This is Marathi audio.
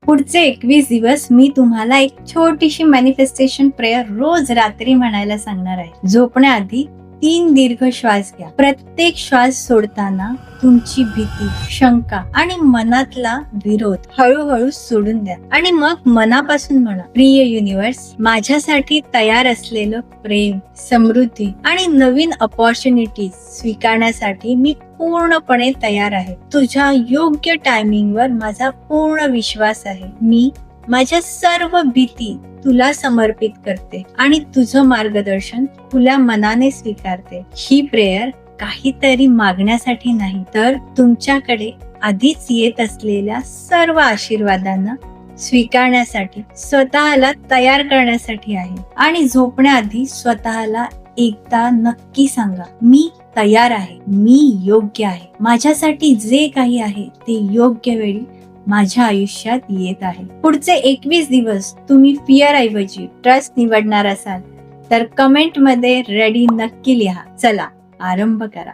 पुढचे 21 दिवस मी तुम्हाला एक छोटीशी मॅनिफेस्टेशन प्रेयर रोज रात्री म्हणायला सांगणार आहे. झोपण्याआधी 3 दीर्घ श्वास घ्या. प्रत्येक श्वास सोडताना तुमची भीती, शंका आणि मनातला विरोध हळूहळू सोडून द्या आणि मग मनापासून म्हणा, प्रिय युनिव्हर्स, माझ्यासाठी तयार असलेलं प्रेम, समृद्धी आणि नवीन अपॉर्च्युनिटीज स्वीकारण्यासाठी मी पूर्णपणे तयार आहे. तुझ्या योग्य टायमिंगवर माझा पूर्ण विश्वास आहे. मी माझ्या सर्व भीती तुला समर्पित करते आणि तुझं मार्गदर्शन खुल्या मनाने स्वीकारते. ही प्रेयर काहीतरी मागण्यासाठी नाही, तर तुमच्याकडे आधीच येत असलेल्या सर्व आशीर्वादांना स्वीकारण्यासाठी, स्वतःला तयार करण्यासाठी आहे. आणि झोपण्याआधी स्वतःला एकदा नक्की सांगा, मी तयार आहे, मी योग्य आहे, माझ्यासाठी जे काही आहे ते योग्य वेळी माझ्या आयुष्यात येत आहे. पुढचे 21 दिवस तुम्ही फिअर ऐवजी ट्रस्ट निवडणार असाल तर कमेंट मध्ये रेडी नक्की लिहा. चला आरंभ करा.